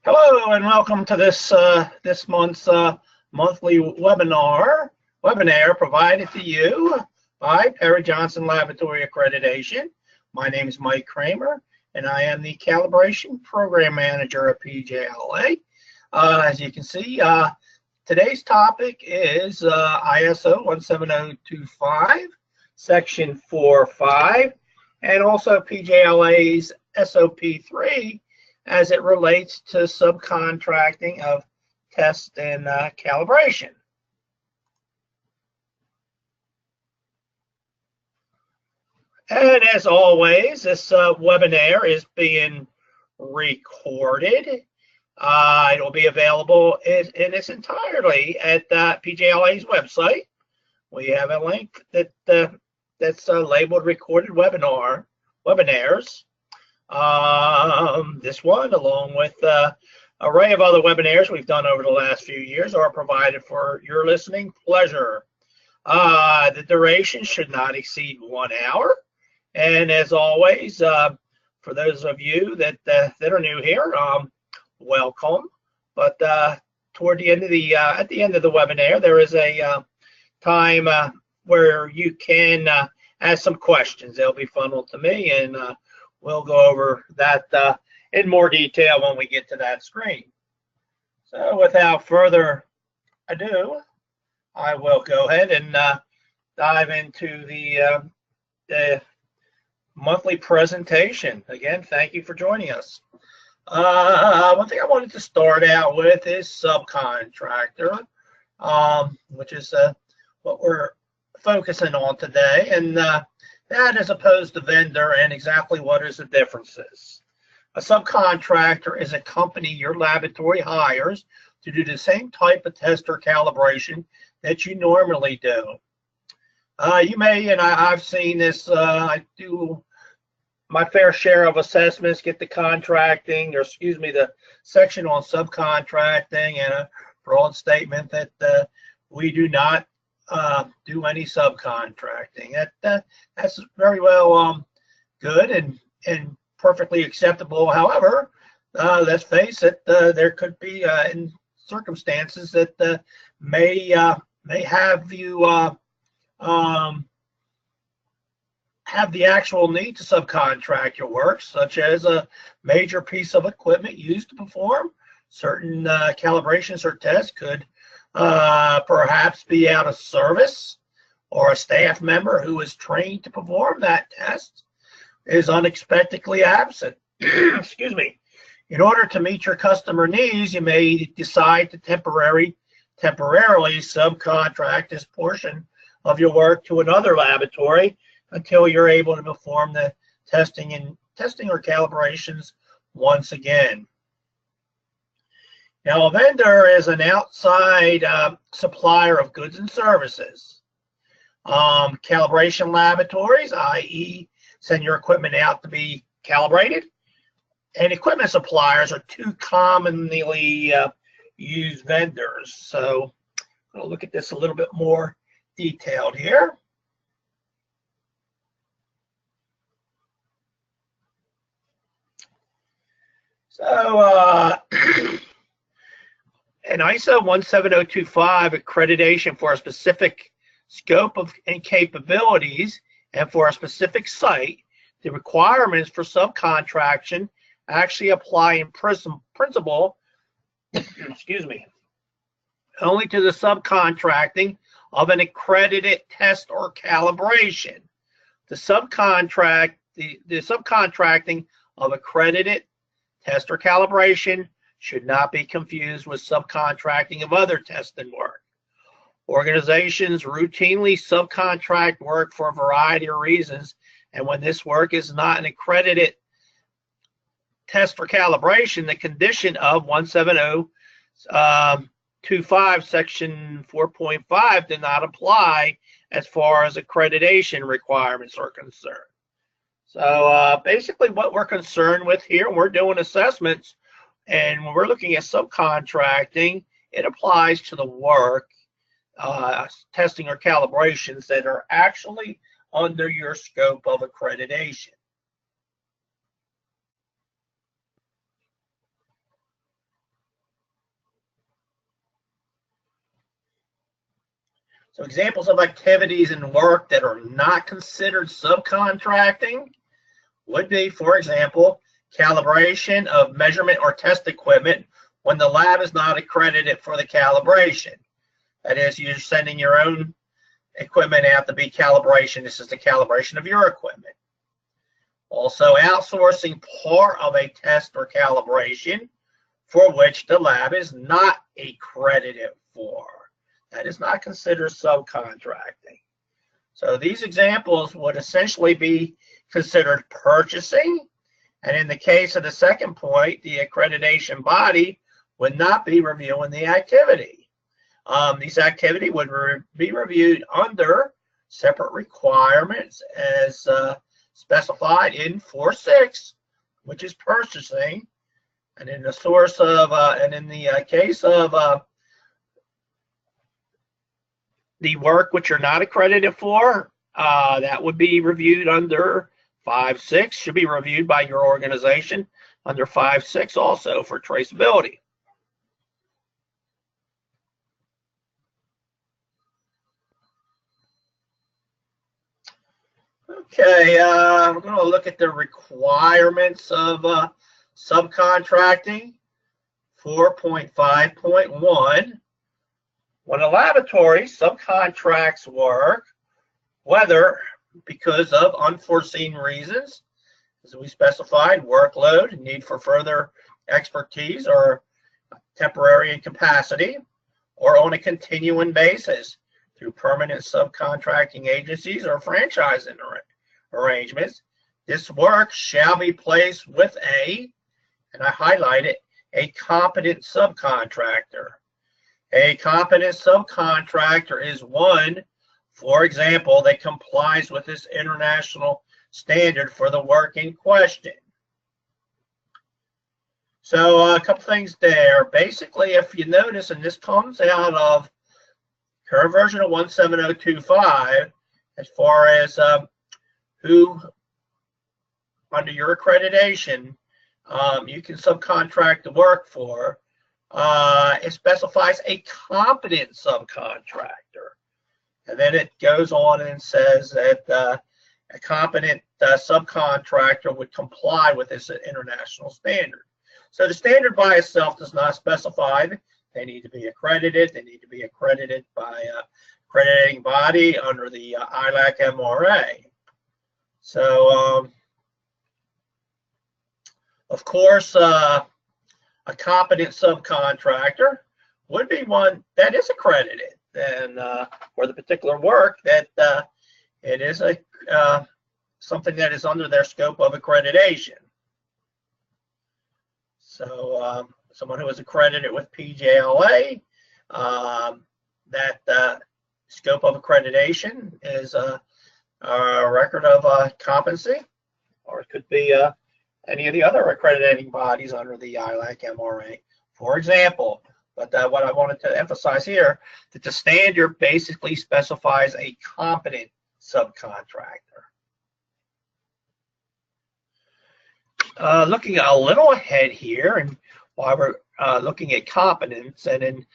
Hello and welcome to this month's monthly webinar provided to you by Perry Johnson Laboratory Accreditation. My name is Mike Kramer and I am the Calibration Program Manager at PJLA. As you can see, today's topic is ISO 17025 Section 4.5 and also PJLA's SOP 3 as it relates to subcontracting of test and calibration. And as always, this webinar is being recorded. It will be available in its entirety at PJLA's website. We have a link that's labeled recorded webinars. This one, along with an array of other webinars we've done over the last few years, are provided for your listening pleasure. The duration should not exceed 1 hour. And as always, for those of you that are new here, welcome. But toward the end of at the end of the webinar, there is a time where you can ask some questions. They'll be funneled to me, and we'll go over that in more detail when we get to that screen. So without further ado, I will go ahead and dive into the monthly presentation. Again, thank you for joining us. One thing I wanted to start out with is subcontractor, which is what we're focusing on today, and that as opposed to vendor, and exactly what is the differences. A subcontractor is a company your laboratory hires to do the same type of test or calibration that you normally do. You may, and I've seen this, I do my fair share of assessments, get the contracting, or excuse me, the section on subcontracting, and a broad statement that we do not do any subcontracting. That's very well good and perfectly acceptable. However, let's face it, there could be in circumstances that may have you have the actual need to subcontract your work, such as a major piece of equipment used to perform certain calibrations or tests could perhaps be out of service, or a staff member who is trained to perform that test is unexpectedly absent. Excuse me. In order to meet your customer needs, you may decide to temporarily subcontract this portion of your work to another laboratory until you're able to perform the testing or calibrations once again. Now, a vendor is an outside supplier of goods and services. Calibration laboratories, i.e., send your equipment out to be calibrated, and equipment suppliers are two commonly used vendors. So I'll look at this a little bit more detailed here. So an ISO 17025 accreditation for a specific scope and capabilities and for a specific site, the requirements for subcontraction actually apply in principle, excuse me, only to the subcontracting of an accredited test or calibration. The subcontracting of accredited test or calibration should not be confused with subcontracting of other testing work. Organizations routinely subcontract work for a variety of reasons, and when this work is not an accredited test for calibration, the condition of 17025 Section 4.5 did not apply as far as accreditation requirements are concerned. So basically what we're concerned with here, we're doing assessments, and when we're looking at subcontracting, it applies to the work, testing or calibrations that are actually under your scope of accreditation. So examples of activities and work that are not considered subcontracting would be, for example, calibration of measurement or test equipment when the lab is not accredited for the calibration. That is, you're sending your own equipment out to be calibration. This is the calibration of your equipment. Also, outsourcing part of a test or calibration for which the lab is not accredited for. That is not considered subcontracting. So these examples would essentially be considered purchasing. And in the case of the second point, the accreditation body would not be reviewing the activity. These activity would be reviewed under separate requirements as specified in 4.6, which is purchasing. And in the source of, and in the case of the work which you're not accredited for, that would be reviewed under 5.6, should be reviewed by your organization under 5.6 also for traceability. Okay, we're going to look at the requirements of subcontracting. 4.5.1. When a laboratory subcontracts work, whether because of unforeseen reasons, as we specified, workload, need for further expertise, or temporary incapacity, or on a continuing basis through permanent subcontracting agencies or franchising arrangements, this work shall be placed with a, and I highlight it, a competent subcontractor. A competent subcontractor is one, for example, that complies with this international standard for the work in question. So a couple things there. Basically, if you notice, and this comes out of current version of 17025, as far as who, under your accreditation, you can subcontract the work for. It specifies a competent subcontractor. And then it goes on and says that a competent subcontractor would comply with this international standard. So the standard by itself does not specify they need to be accredited. They need to be accredited by an accrediting body under the ILAC MRA. So, of course, a competent subcontractor would be one that is accredited, and for the particular work that it is a something that is under their scope of accreditation. So someone who is accredited with PJLA, that scope of accreditation is a record of competency, or it could be any of the other accrediting bodies under the ILAC MRA, for example. But what I wanted to emphasize here, that the standard basically specifies a competent subcontractor. Looking a little ahead here, and while we're looking at competence, and in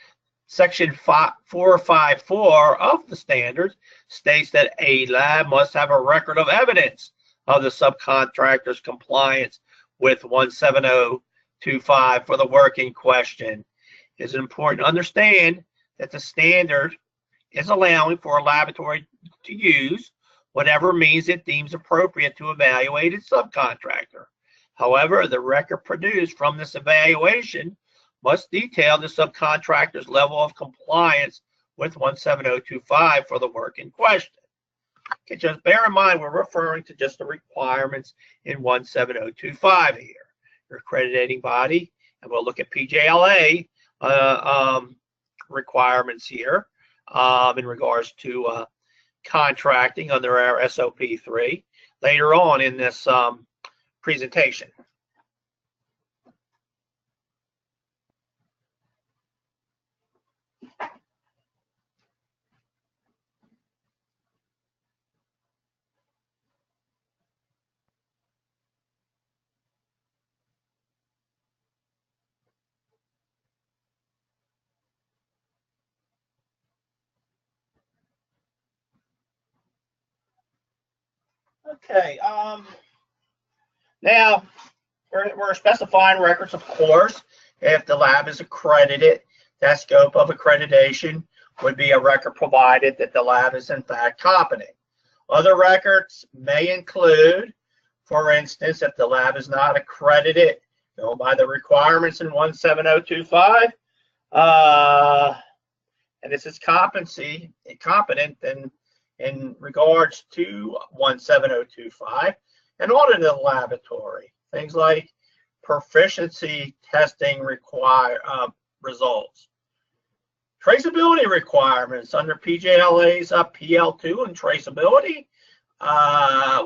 section 454 of the standards states that a lab must have a record of evidence of the subcontractor's compliance with 17025 for the work in question. It is important to understand that the standard is allowing for a laboratory to use whatever means it deems appropriate to evaluate its subcontractor. However, the record produced from this evaluation must detail the subcontractor's level of compliance with 17025 for the work in question. Okay, just bear in mind we're referring to just the requirements in 17025 here. Your accrediting body, and we'll look at PJLA requirements here in regards to contracting under our SOP 3 later on in this presentation. Okay. Now we're specifying records, of course. If the lab is accredited, that scope of accreditation would be a record provided that the lab is in fact competent. Other records may include, for instance, if the lab is not accredited by the requirements in 17025, and this is competent in regards to 17025, an audited laboratory, things like proficiency testing results. Traceability requirements under PJLA's PL2 and traceability.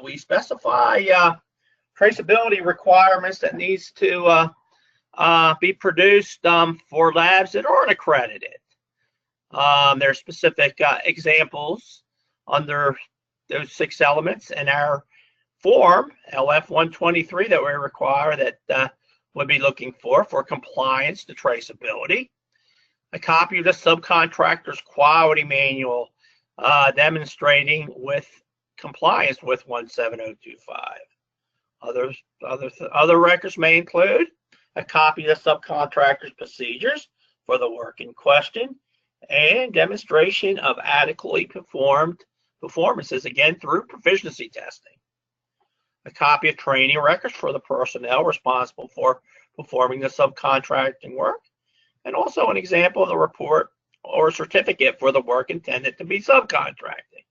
We specify traceability requirements that needs to be produced for labs that aren't accredited. There are specific examples under those 6 elements in our form, LF 123, that we require that would be looking for compliance to traceability. A copy of the subcontractor's quality manual demonstrating with compliance with 17025. Other records may include a copy of the subcontractor's procedures for the work in question and demonstration of adequately performed performances, again through proficiency testing. A copy of training records for the personnel responsible for performing the subcontracting work, and also an example of the report or certificate for the work intended to be subcontracting.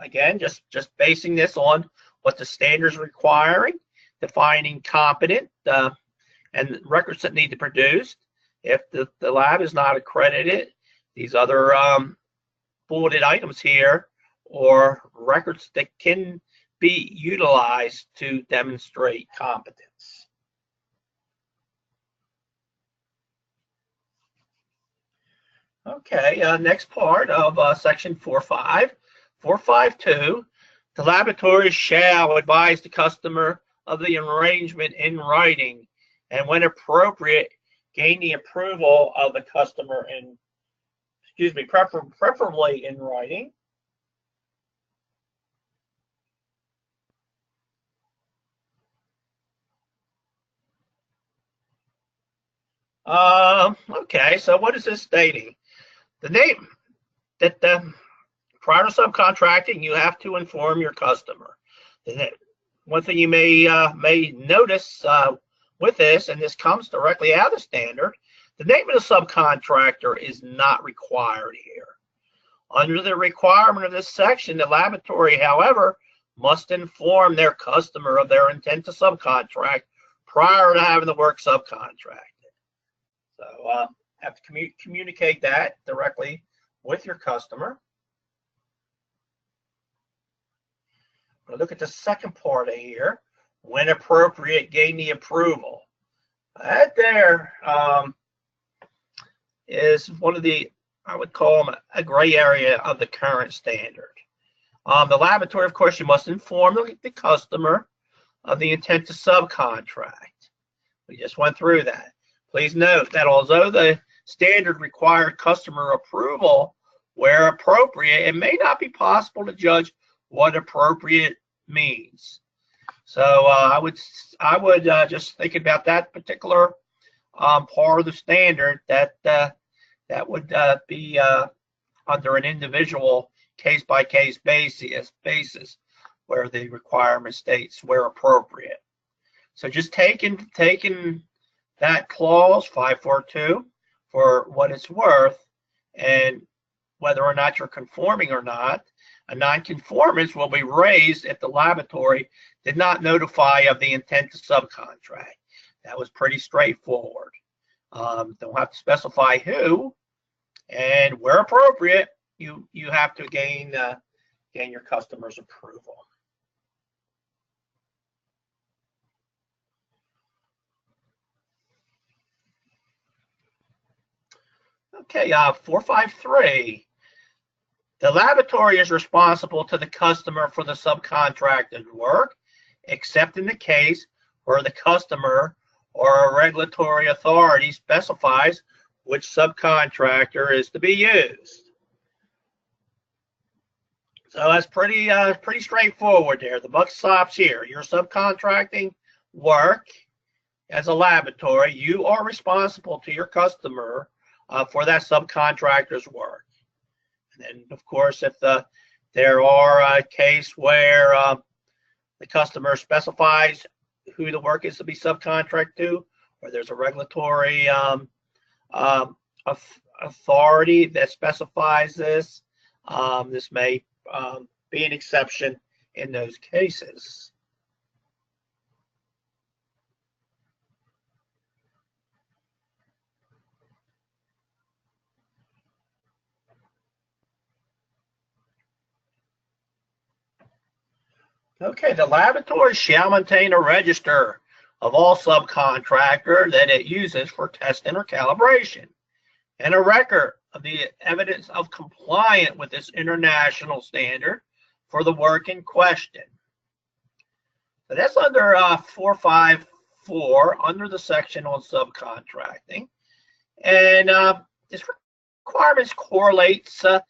Again, just basing this on what the standards requiring, defining competent, and records that need to be produced. If the lab is not accredited, these other bulleted items here or records that can be utilized to demonstrate competence. Okay, next part of section 4.5. 4.5.2, the laboratory shall advise the customer of the arrangement in writing and when appropriate, gain the approval of the customer preferably in writing. Okay, so what is this stating? The name that prior to subcontracting, you have to inform your customer. One thing you may notice with this, and this comes directly out of the standard, the name of the subcontractor is not required here. Under the requirement of this section, the laboratory, however, must inform their customer of their intent to subcontract prior to having the work subcontracted. So have to communicate that directly with your customer. Look at the second part of here. When appropriate, gain the approval. That there is one of the, I would call them a gray area of the current standard. The laboratory, of course, you must inform the customer of the intent to subcontract. We just went through that. Please note that although the standard required customer approval where appropriate, it may not be possible to judge what appropriate means. So I would just think about that particular part of the standard that would be under an individual case-by-case basis where the requirement states where appropriate. So just taking that clause 542 for what it's worth, and whether or not you're conforming or not, a nonconformance will be raised if the laboratory did not notify of the intent to subcontract. That was pretty straightforward. Don't have to specify who, and where appropriate, you have to gain your customer's approval. Okay, 453. The laboratory is responsible to the customer for the subcontracted work, except in the case where the customer or a regulatory authority specifies which subcontractor is to be used. So that's pretty straightforward there. The buck stops here. You're subcontracting work as a laboratory. You are responsible to your customer for that subcontractor's work. And then, of course, if there are a case where the customer specifies who the work is to be subcontracted to, or there's a regulatory authority that specifies this, this may be an exception in those cases. Okay, the laboratory shall maintain a register of all subcontractor that it uses for testing or calibration, and a record of the evidence of compliance with this international standard for the work in question. So that's under 454 under the section on subcontracting, and this requirements correlates, I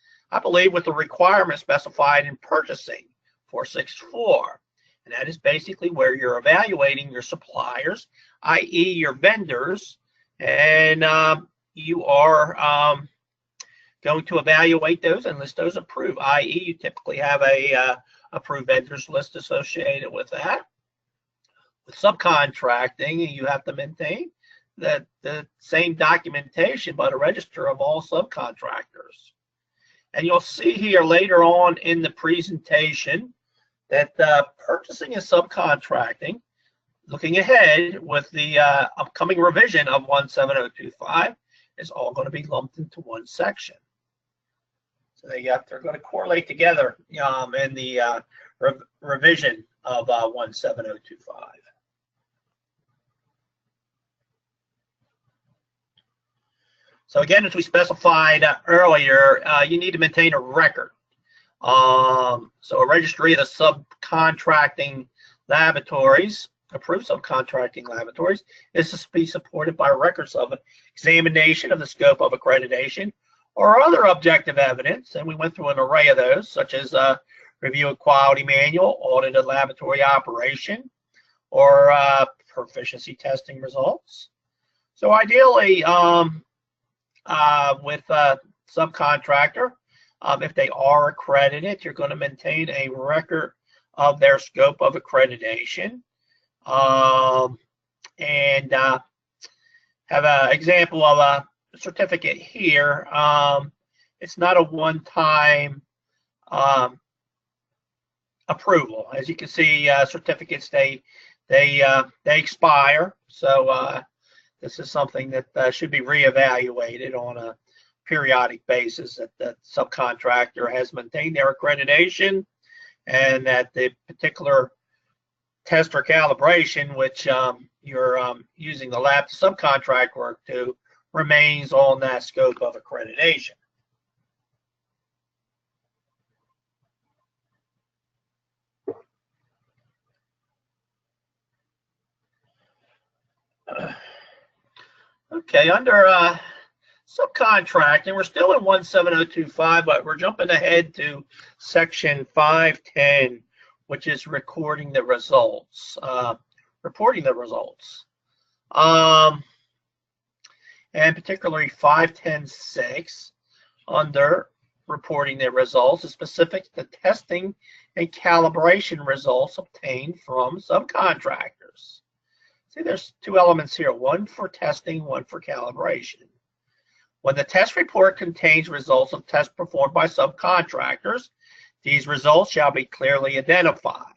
believe, with the requirements specified in purchasing 464, and that is basically where you're evaluating your suppliers, i.e. your vendors, and you are going to evaluate those and list those approved, i.e. you typically have a approved vendors list associated with that. With subcontracting, you have to maintain the same documentation but a register of all subcontractors. And you'll see here later on in the presentation that purchasing and subcontracting, looking ahead with the upcoming revision of 17025, is all going to be lumped into one section. So they're going to correlate together in the revision of 17025. So again, as we specified earlier, you need to maintain a record. So a registry of the subcontracting laboratories, approved subcontracting laboratories, is to be supported by records of examination of the scope of accreditation or other objective evidence. And we went through an array of those, such as review of quality manual, audited laboratory operation, or proficiency testing results. So ideally, with subcontractor, if they are accredited, you're going to maintain a record of their scope of accreditation, and have an example of a certificate here. It's not a one-time approval. As you can see, certificates they expire. So this is something that should be reevaluated on a periodic basis, that the subcontractor has maintained their accreditation and that the particular test or calibration which you're using the lab to subcontract work to remains on that scope of accreditation. Okay, under subcontracting, we're still in 17025, but we're jumping ahead to section 510, which is recording the results. And particularly 510.6 under reporting the results is specific to testing and calibration results obtained from subcontractors. See, there's two elements here, one for testing, one for calibration. When the test report contains results of tests performed by subcontractors, these results shall be clearly identified.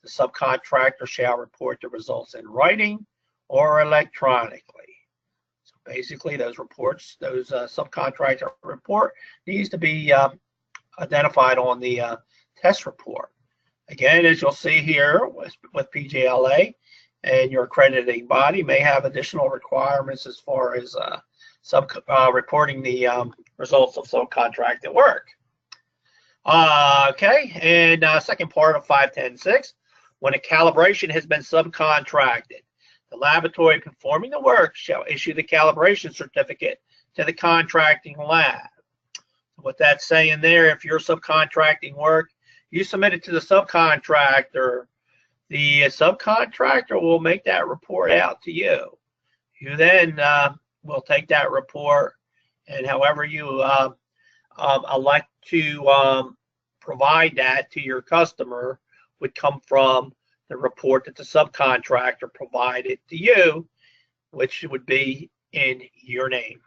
The subcontractor shall report the results in writing or electronically. So basically, those reports, those subcontractor report, needs to be identified on the test report. Again, as you'll see here with PJLA, and your accrediting body may have additional requirements as far as reporting the results of subcontracted work. Okay, and second part of 510.6, when a calibration has been subcontracted, the laboratory performing the work shall issue the calibration certificate to the contracting lab. What that's saying there, if you're subcontracting work You submit it to the subcontractor. The subcontractor will make that report out to you. You then will take that report, and however you elect to provide that to your customer would come from the report that the subcontractor provided to you, which would be in your name.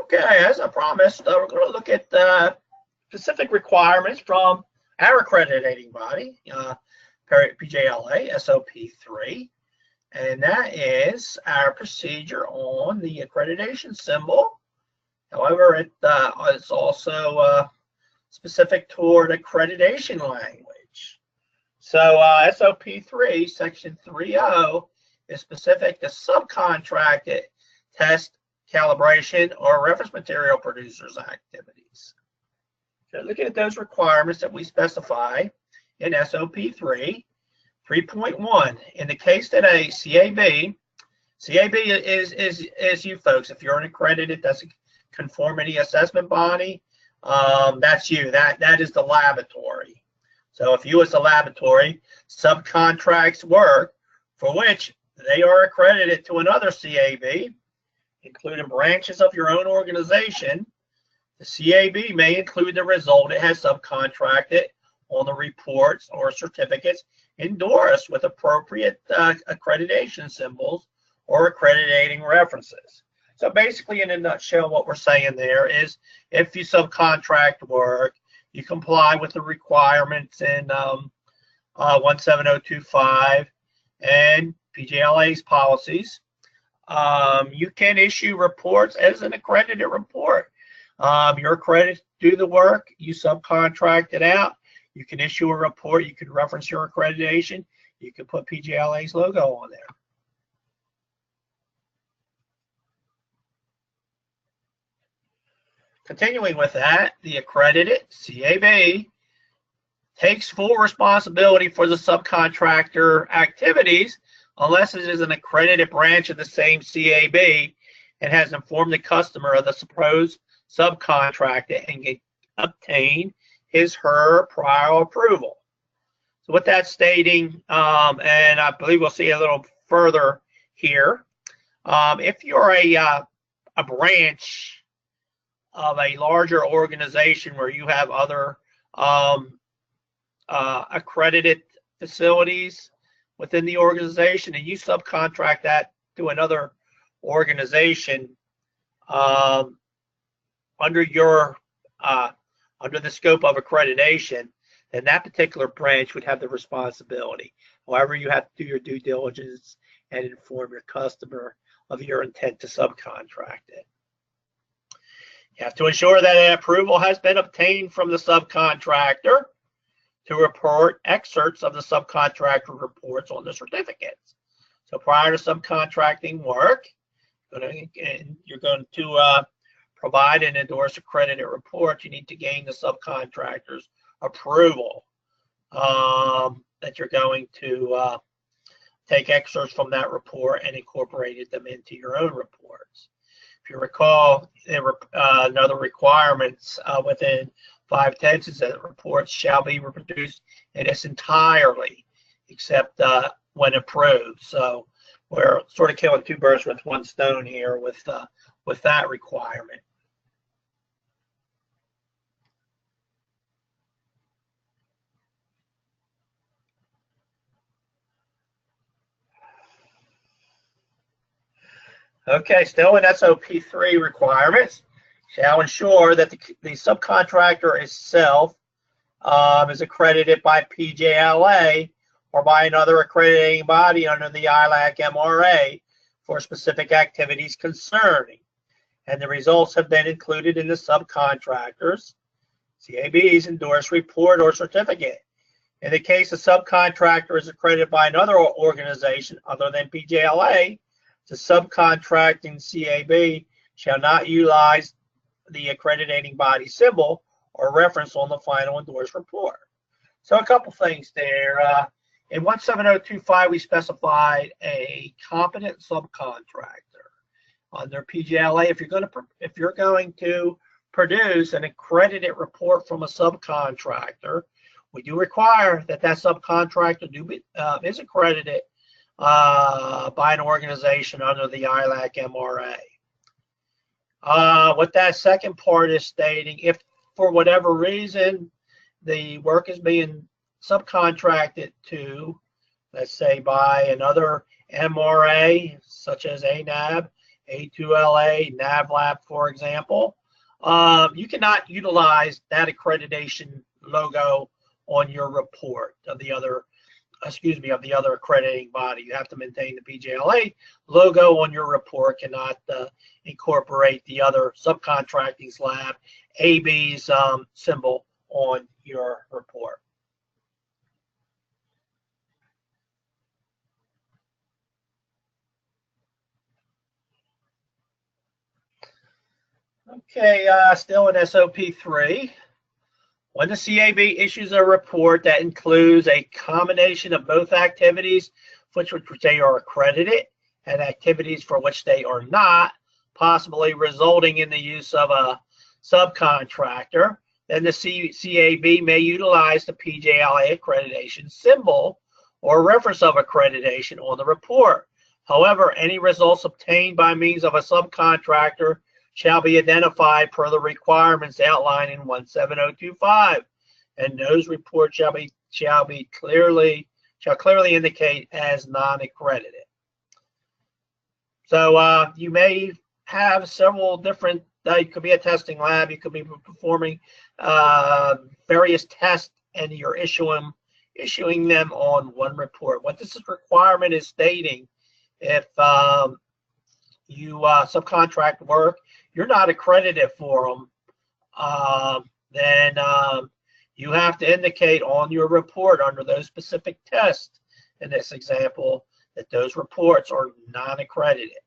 Okay, as I promised, we're going to look at specific requirements from our accrediting body, PJLA SOP 3, and that is our procedure on the accreditation symbol. However, it's also specific toward accreditation language. So SOP 3, Section 3.0 is specific to subcontracted test, calibration, or reference material producers activities. So looking at those requirements that we specify in SOP 3, 3.1, in the case that a CAB is you folks. If you're an accredited, that's a conformity assessment body, that's you. That is the laboratory. So if you as the laboratory subcontracts work for which they are accredited to another CAB, including branches of your own organization, the CAB may include the result it has subcontracted on the reports or certificates endorsed with appropriate accreditation symbols or accrediting references. So basically, in a nutshell, what we're saying there is if you subcontract work, you comply with the requirements in 17025 and PJLA's policies. You can issue reports as an accredited report. You're accredited to do the work, you subcontract it out, you can issue a report, you can reference your accreditation, you can put PJLA's logo on there. Continuing with that, the accredited CAB takes full responsibility for the subcontractor activities unless it is an accredited branch of the same CAB and has informed the customer of the supposed subcontractor and can obtain his/her prior approval. So what that's stating, and I believe we'll see a little further here, if you're a branch of a larger organization where you have other accredited facilities within the organization and you subcontract that to another organization under the scope of accreditation, then that particular branch would have the responsibility. However, you have to do your due diligence and inform your customer of your intent to subcontract it. You have to ensure that an approval has been obtained from the subcontractor to report excerpts of the subcontractor reports on the certificates. So prior to subcontracting work, you're going to provide and endorse accredited report. You need to gain the subcontractor's approval that you're going to take excerpts from that report and incorporate them into your own reports. If you recall, there were another requirements within 510 is that reports shall be reproduced in its entirety, except when approved. So we're sort of killing two birds with one stone here with that requirement. Okay, still in SOP 3 requirements, shall ensure that the subcontractor itself is accredited by PJLA or by another accrediting body under the ILAC MRA for specific activities concerning, and the results have been included in the subcontractor's CAB's endorsed report or certificate. In the case a subcontractor is accredited by another organization other than PJLA, the subcontracting CAB shall not utilize the accrediting body symbol or referenced on the final endorsed report. So a couple things there. In 17025, we specified a competent subcontractor. Under PJLA, if you're going to produce an accredited report from a subcontractor, we do require that subcontractor is accredited by an organization under the ILAC MRA. What that second part is stating, if for whatever reason the work is being subcontracted to, let's say, by another MRA, such as ANAB, A2LA, NAVLAB, for example, you cannot utilize that accreditation logo on your report of the other accrediting body. You have to maintain the PJLA logo on your report, cannot incorporate the other subcontracting's lab, AB's symbol on your report. Okay, still in SOP 3. When the CAB issues a report that includes a combination of both activities for which they are accredited and activities for which they are not, possibly resulting in the use of a subcontractor, then the CAB may utilize the PJLA accreditation symbol or reference of accreditation on the report. However, any results obtained by means of a subcontractor shall be identified per the requirements outlined in 17025, and those reports shall clearly indicate as non-accredited. So you may have several different. You could be a testing lab. You could be performing various tests, and you're issuing them on one report. What this requirement is stating, if you subcontract work, you're not accredited for them, then you have to indicate on your report under those specific tests, in this example, that those reports are non-accredited.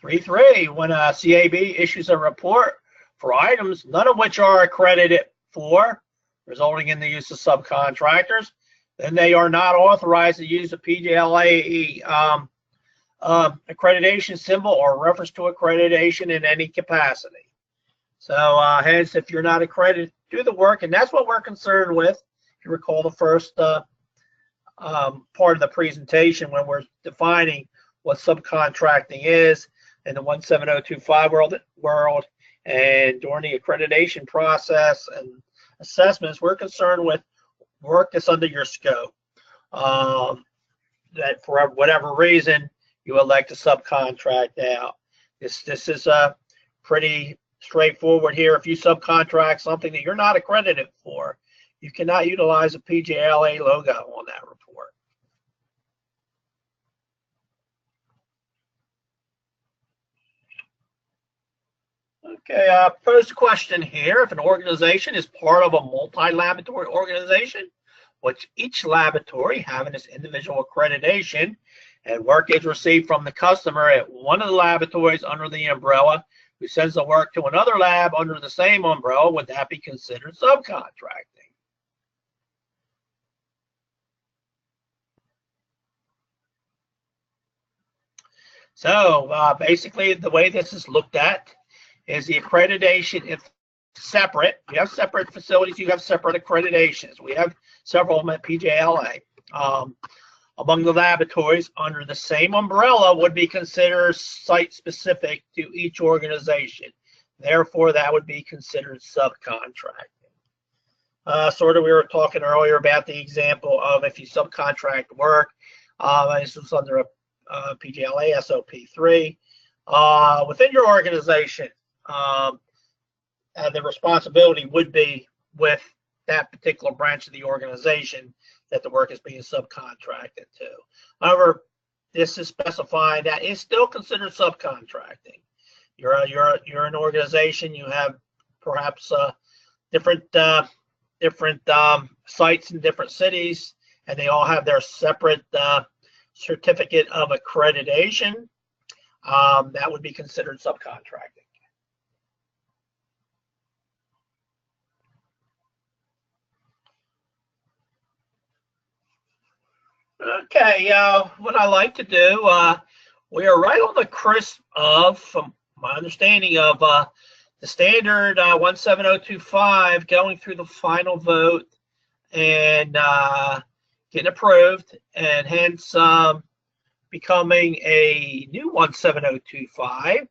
When a CAB issues a report for items, none of which are accredited for, resulting in the use of subcontractors, then they are not authorized to use the PJLA accreditation symbol or reference to accreditation in any capacity. So hence, if you're not accredited, do the work, and that's what we're concerned with. If you recall the first part of the presentation when we're defining what subcontracting is in the 17025 world, and during the accreditation process and assessments, we're concerned with work that's under your scope. That for whatever reason you elect to subcontract out. This is pretty straightforward here. If you subcontract something that you're not accredited for, you cannot utilize a PJLA logo on that report. Okay, posed a question here. If an organization is part of a multi-laboratory organization, which each laboratory having its individual accreditation, and work is received from the customer at one of the laboratories under the umbrella, who sends the work to another lab under the same umbrella, would that be considered subcontracting? So basically, the way this is looked at is the accreditation is separate. You have separate facilities, you have separate accreditations. We have several of them at PJLA. Among the laboratories under the same umbrella would be considered site-specific to each organization. Therefore, that would be considered subcontracting. Sort of, we were talking earlier about the example of if you subcontract work, this was under a PJLA SOP 3, within your organization, the responsibility would be with that particular branch of the organization that the work is being subcontracted to. However, this is specifying that it's still considered subcontracting. you're an organization. You have perhaps different sites in different cities, and they all have their separate certificate of accreditation. That would be considered subcontracting. Okay, what I like to do, we are right on the crisp of, from my understanding of the standard 17025 going through the final vote and getting approved, and hence becoming a new 17025,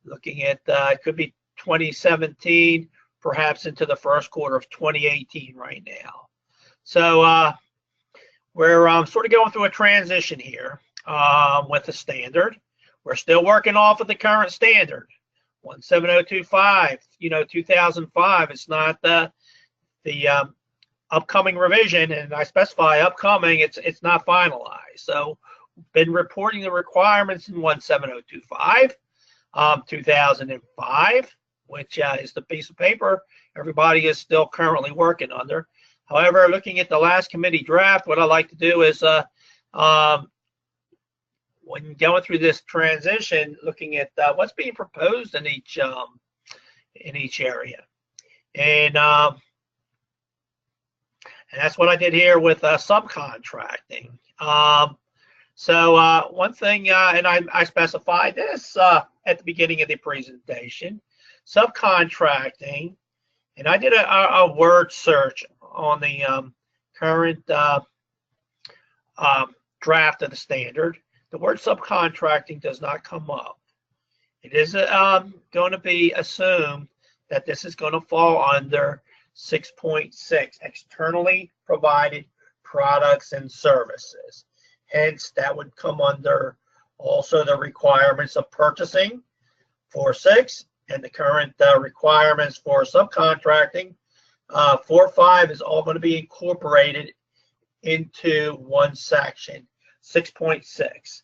looking at it could be 2017, perhaps into the first quarter of 2018 right now. So we're sort of going through a transition here with the standard. We're still working off of the current standard, 17025, 2005. It's not the upcoming revision, and I specify upcoming, it's not finalized. So been reporting the requirements in 17025, 2005, which is the piece of paper everybody is still currently working under. However, looking at the last committee draft, what I like to do is when going through this transition, looking at what's being proposed in each area, and that's what I did here with subcontracting. So one thing, and I specified this at the beginning of the presentation, subcontracting, and I did a word search on the current draft of the standard. The word subcontracting does not come up. It is going to be assumed that this is going to fall under 6.6, externally provided products and services. Hence, that would come under also the requirements of purchasing for 6, and the current requirements for subcontracting. 4.5 is all going to be incorporated into one section, 6.6.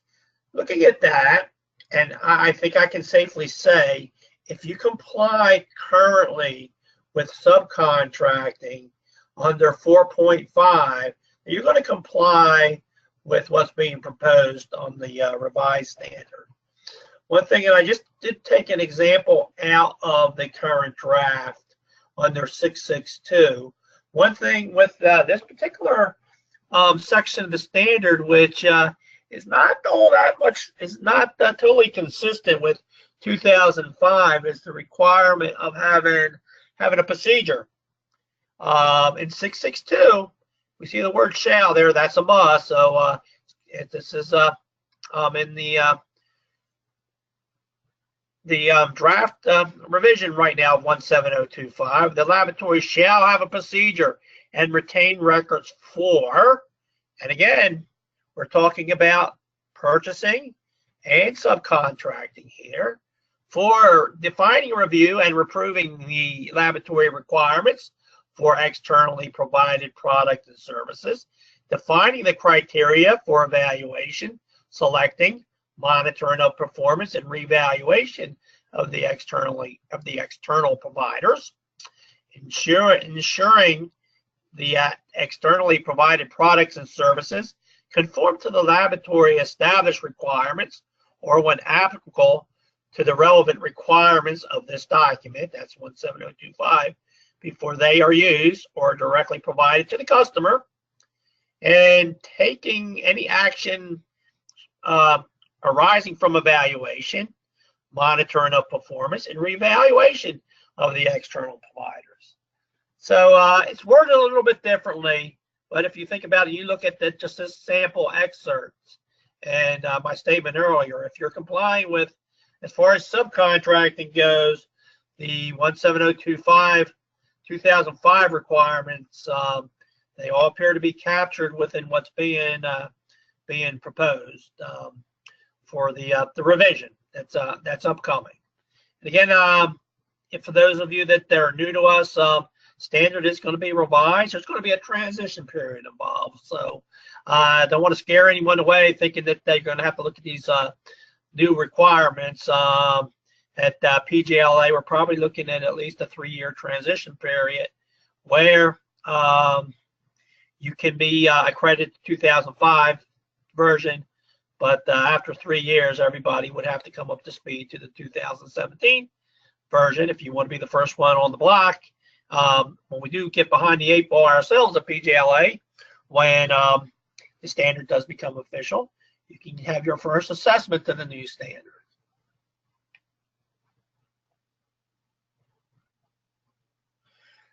Looking at that, and I think I can safely say, if you comply currently with subcontracting under 4.5, you're going to comply with what's being proposed on the revised standard. One thing, and I just did take an example out of the current draft under 662. One thing with this particular section of the standard, which is not all that much, is not totally consistent with 2005, is the requirement of having a procedure. In 662, we see the word shall there. That's a must. So this is in the draft revision right now of 17025. The laboratory shall have a procedure and retain records for, and again, we're talking about purchasing and subcontracting here, for defining, review, and approving the laboratory requirements for externally provided products and services, defining the criteria for evaluation, selecting, monitoring of performance, and reevaluation of the external providers, ensuring the externally provided products and services conform to the laboratory established requirements, or when applicable to the relevant requirements of this document, that's 17025, before they are used or directly provided to the customer, and taking any action arising from evaluation, monitoring of performance, and reevaluation of the external providers. So it's worded a little bit differently, but if you think about it, you look at just this sample excerpts and my statement earlier, if you're complying with, as far as subcontracting goes, the 17025 2005 requirements, they all appear to be captured within what's being proposed for the revision that's upcoming. And again, if for those of you that are new to us, standard is going to be revised. There's going to be a transition period involved. So I don't want to scare anyone away thinking that they're going to have to look at these new requirements At PJLA, we're probably looking at least a 3-year transition period where you can be accredited 2005 version, but after 3 years, everybody would have to come up to speed to the 2017 version if you want to be the first one on the block. When we do get behind the 8 ball ourselves at PJLA, when the standard does become official, you can have your first assessment to the new standard.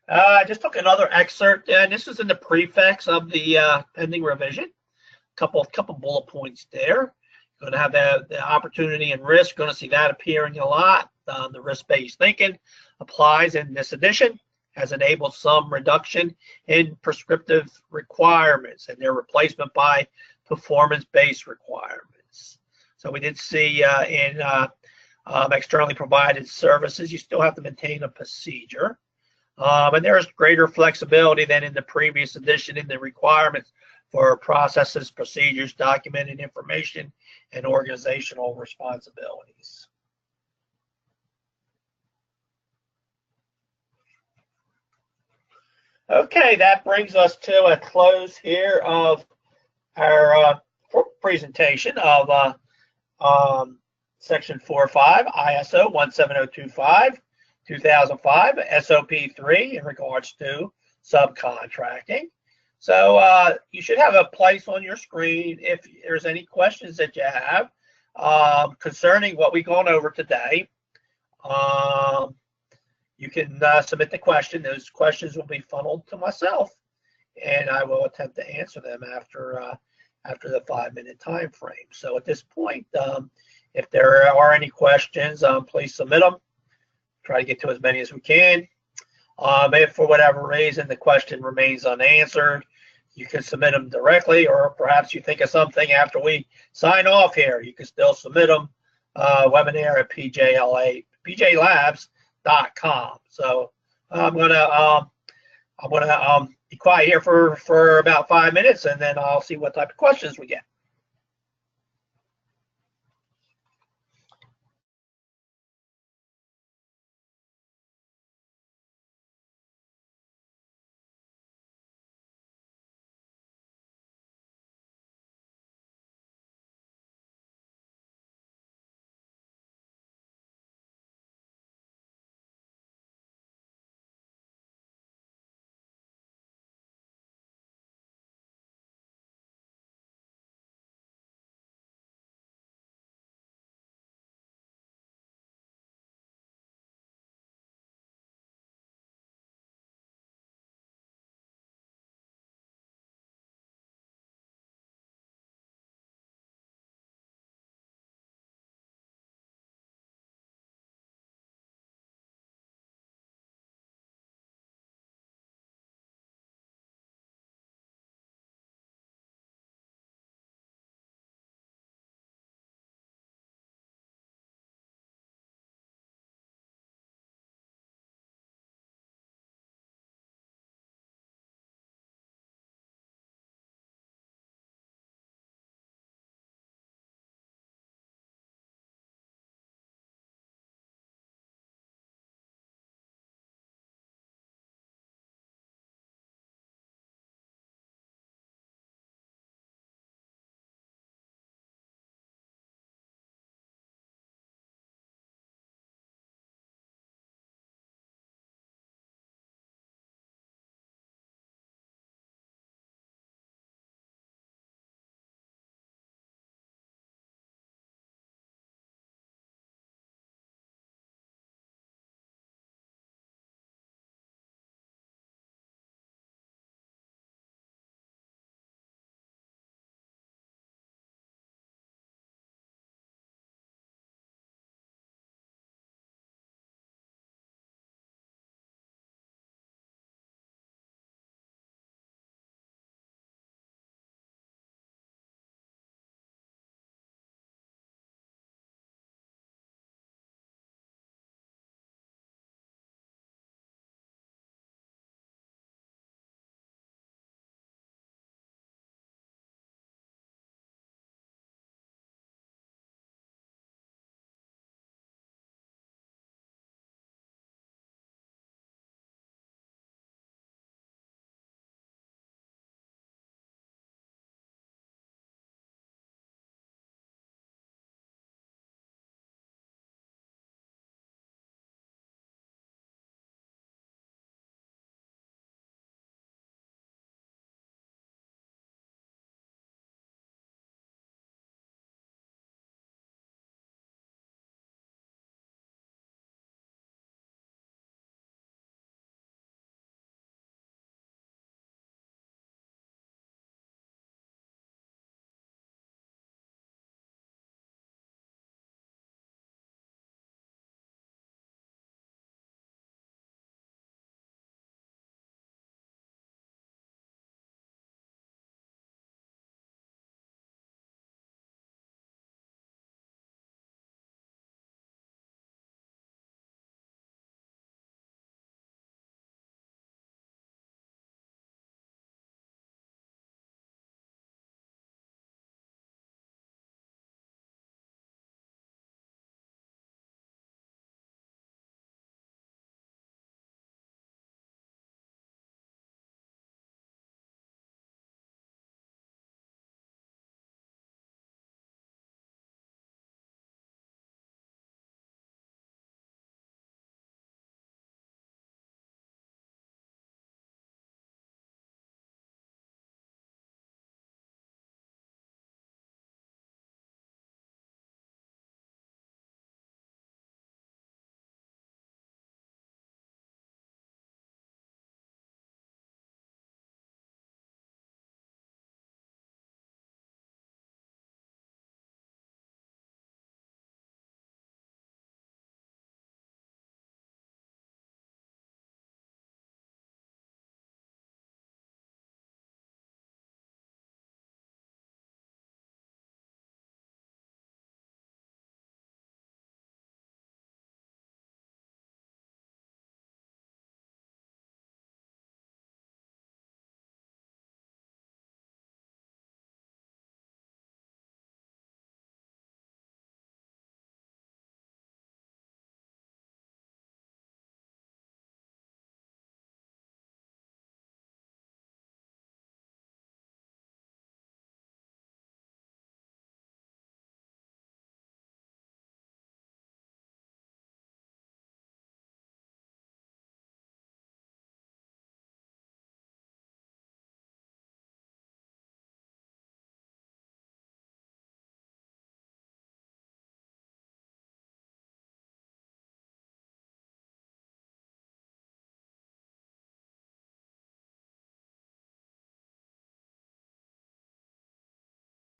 I just took another excerpt, and this is in the prefix of the pending revision. Couple bullet points there. Going to have the opportunity and risk. Going to see that appearing a lot. The risk-based thinking applies in this edition, has enabled some reduction in prescriptive requirements and their replacement by performance-based requirements. So we did see in externally provided services, you still have to maintain a procedure. And there is greater flexibility than in the previous edition in the requirements for processes, procedures, documented information, and organizational responsibilities. Okay, that brings us to a close here of our presentation of Section 4.5 ISO 17025 2005 SOP 3 in regards to subcontracting. So you should have a place on your screen if there's any questions that you have concerning what we've gone over today. You can submit the question. Those questions will be funneled to myself, and I will attempt to answer them after the 5-minute time frame. So at this point, if there are any questions, please submit them. Try to get to as many as we can. If for whatever reason the question remains unanswered, you can submit them directly, or perhaps you think of something after we sign off here. You can still submit them webinar at pjlabs.com. So I'm gonna be quiet here for about 5 minutes, and then I'll see what type of questions we get.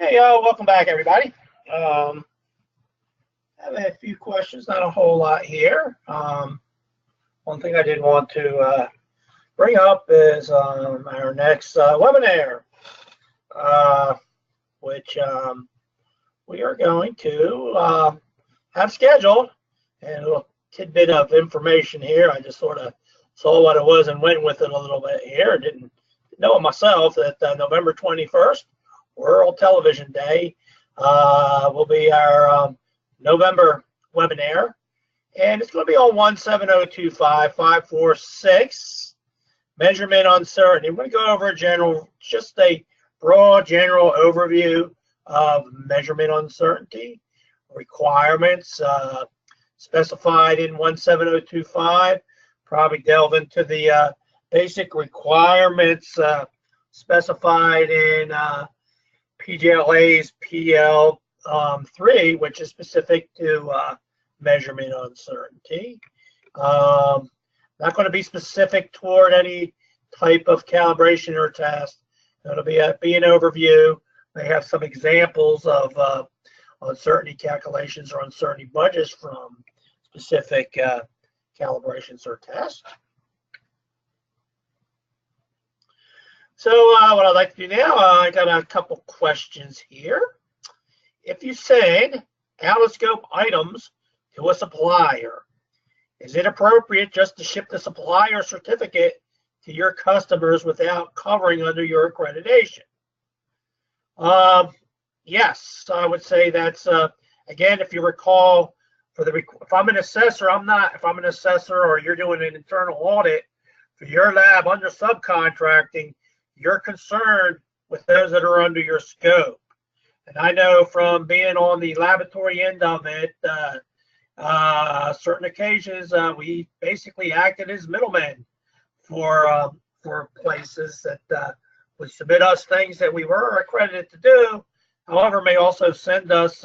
Hey, welcome back, everybody. I have a few questions, not a whole lot here. One thing I did want to bring up is our next webinar, which we are going to have scheduled. And a little tidbit of information here. I just sort of saw what it was and went with it a little bit here. Didn't know it myself that November 21st, World Television Day, will be our November webinar. And it's going to be on 17025-546, measurement uncertainty. We're going to go over just a broad general overview of measurement uncertainty, requirements specified in 17025, probably delve into the basic requirements specified in PJLA's PL3, which is specific to measurement uncertainty. Not going to be specific toward any type of calibration or test. It'll be an overview. They have some examples of uncertainty calculations or uncertainty budgets from specific calibrations or tests. So what I'd like to do now, I got a couple questions here. If you send out-of-scope items to a supplier, is it appropriate just to ship the supplier certificate to your customers without covering under your accreditation? Yes, I would say that's, again, if you recall, if I'm an assessor, if I'm an assessor or you're doing an internal audit for your lab under subcontracting, you're concerned with those that are under your scope. And I know from being on the laboratory end of it, certain occasions we basically acted as middlemen for places that would submit us things that we were accredited to do, however, may also send us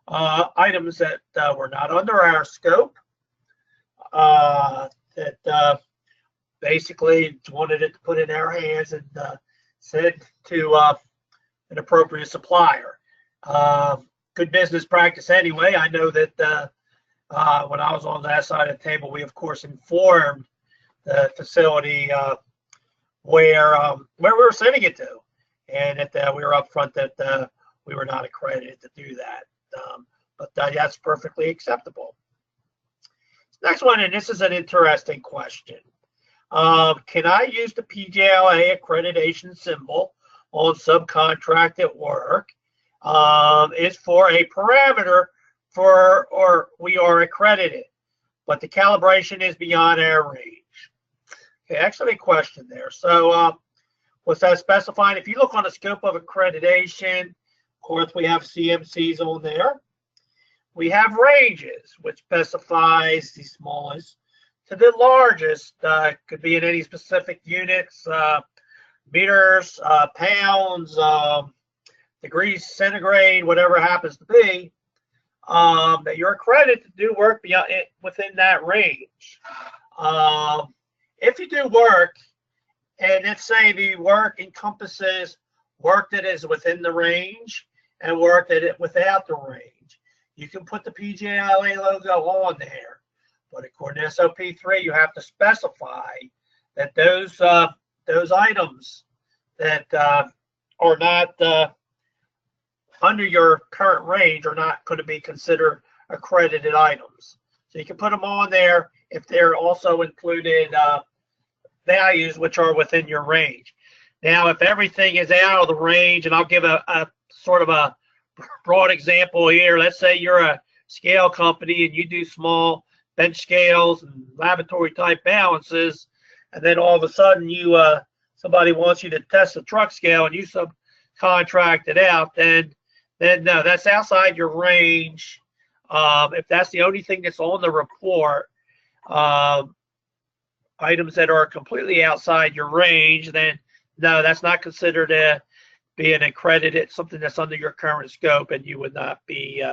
items that were not under our scope, that basically wanted it to put in our hands and send to an appropriate supplier. Good business practice anyway. I know that when I was on that side of the table, we of course informed the facility where we were sending it to, and that we were upfront that we were not accredited to do that. But that's perfectly acceptable. Next one, and this is an interesting question. Can I use the PJLA accreditation symbol on subcontracted work? It's for a parameter or we are accredited, but the calibration is beyond our range. Okay, excellent question there. So what's that specifying? If you look on the scope of accreditation, of course, we have CMCs on there. We have ranges, which specifies the smallest to the largest. Could be in any specific units, meters, pounds, degrees centigrade, whatever it happens to be, that you're accredited to do work beyond within that range. If you do work, and let's say the work encompasses work that is within the range and work that is without the range, you can put the PJLA logo on there. But according to SOP 3, you have to specify that those items that are not under your current range are not going to be considered accredited items. So you can put them on there if they're also included values which are within your range. Now, if everything is out of the range, and I'll give a sort of a broad example here. Let's say you're a scale company and you do small bench scales and laboratory type balances, and then all of a sudden you somebody wants you to test a truck scale and you subcontract it out, then no, that's outside your range. If that's the only thing that's on the report, items that are completely outside your range, then no, that's not considered being accredited, something that's under your current scope, and you would not be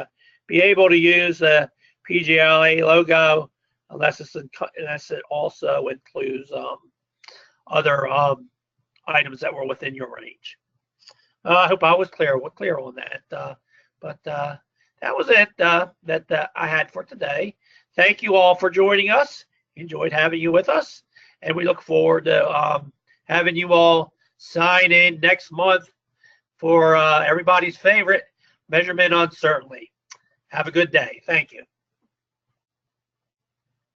able to use a PJLA logo unless it also includes other items that were within your range. I hope I was clear on that. But that was it that I had for today. Thank you all for joining us. Enjoyed having you with us, and we look forward to having you all sign in next month for everybody's favorite measurement uncertainty. Have a good day. Thank you.